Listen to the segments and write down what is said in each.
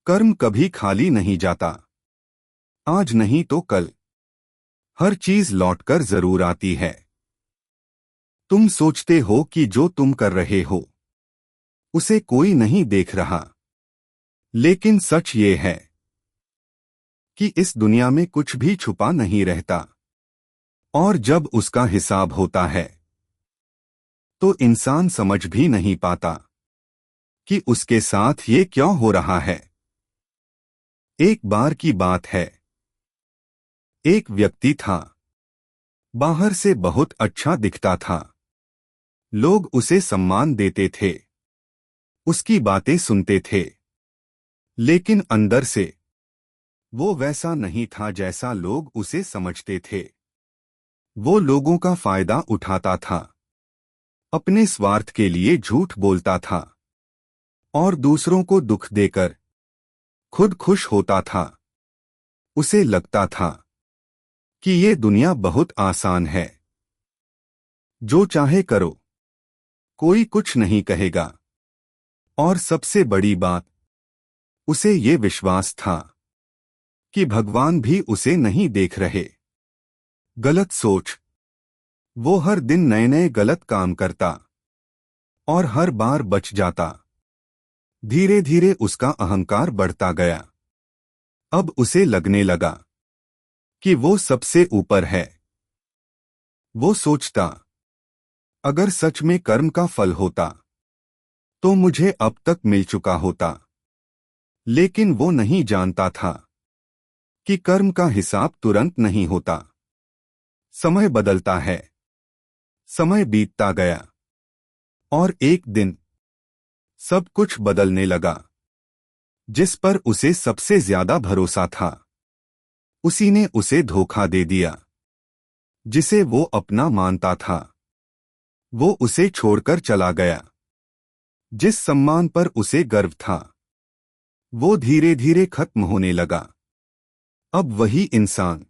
कर्म कभी खाली नहीं जाता। आज नहीं तो कल हर चीज लौटकर जरूर आती है। तुम सोचते हो कि जो तुम कर रहे हो उसे कोई नहीं देख रहा, लेकिन सच ये है कि इस दुनिया में कुछ भी छुपा नहीं रहता, और जब उसका हिसाब होता है तो इंसान समझ भी नहीं पाता कि उसके साथ ये क्यों हो रहा है। एक बार की बात है, एक व्यक्ति था। बाहर से बहुत अच्छा दिखता था, लोग उसे सम्मान देते थे, उसकी बातें सुनते थे, लेकिन अंदर से वो वैसा नहीं था जैसा लोग उसे समझते थे। वो लोगों का फायदा उठाता था, अपने स्वार्थ के लिए झूठ बोलता था और दूसरों को दुख देकर खुद खुश होता था। उसे लगता था कि ये दुनिया बहुत आसान है, जो चाहे करो, कोई कुछ नहीं कहेगा। और सबसे बड़ी बात, उसे ये विश्वास था कि भगवान भी उसे नहीं देख रहे। गलत सोच, वो हर दिन नए नए गलत काम करता और हर बार बच जाता। धीरे धीरे उसका अहंकार बढ़ता गया। अब उसे लगने लगा कि वो सबसे ऊपर है। वो सोचता, अगर सच में कर्म का फल होता तो मुझे अब तक मिल चुका होता। लेकिन वो नहीं जानता था कि कर्म का हिसाब तुरंत नहीं होता। समय बदलता है। समय बीतता गया और एक दिन सब कुछ बदलने लगा। जिस पर उसे सबसे ज्यादा भरोसा था, उसी ने उसे धोखा दे दिया। जिसे वो अपना मानता था, वो उसे छोड़कर चला गया। जिस सम्मान पर उसे गर्व था, वो धीरे धीरे खत्म होने लगा। अब वही इंसान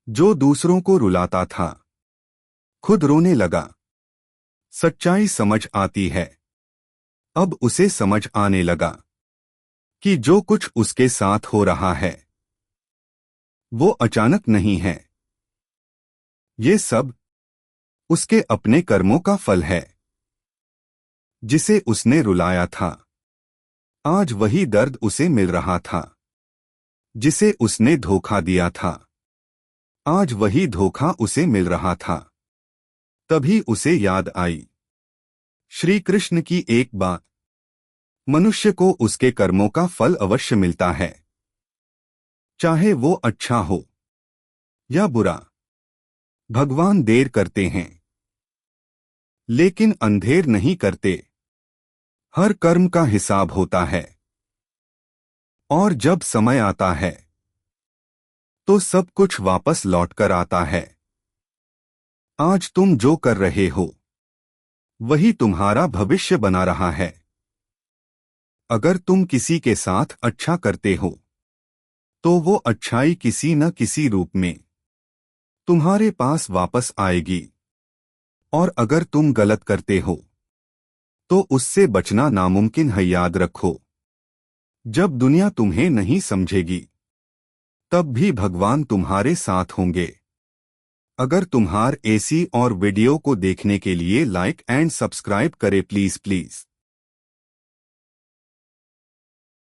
जो दूसरों को रुलाता था, खुद रोने लगा। सच्चाई समझ आती है। अब उसे समझ आने लगा कि जो कुछ उसके साथ हो रहा है वो अचानक नहीं है। ये सब उसके अपने कर्मों का फल है। जिसे उसने रुलाया था, आज वही दर्द उसे मिल रहा था। जिसे उसने धोखा दिया था, आज वही धोखा उसे मिल रहा था। तभी उसे याद आई श्री कृष्ण की एक बात, मनुष्य को उसके कर्मों का फल अवश्य मिलता है, चाहे वो अच्छा हो या बुरा। भगवान देर करते हैं, लेकिन अंधेर नहीं करते। हर कर्म का हिसाब होता है, और जब समय आता है तो सब कुछ वापस लौट कर आता है। आज तुम जो कर रहे हो वही तुम्हारा भविष्य बना रहा है। अगर तुम किसी के साथ अच्छा करते हो तो वो अच्छाई किसी न किसी रूप में तुम्हारे पास वापस आएगी, और अगर तुम गलत करते हो तो उससे बचना नामुमकिन है। याद रखो, जब दुनिया तुम्हें नहीं समझेगी तब भी भगवान तुम्हारे साथ होंगे। अगर तुम्हार ऐसी और वीडियो को देखने के लिए लाइक एंड सब्सक्राइब करें प्लीज।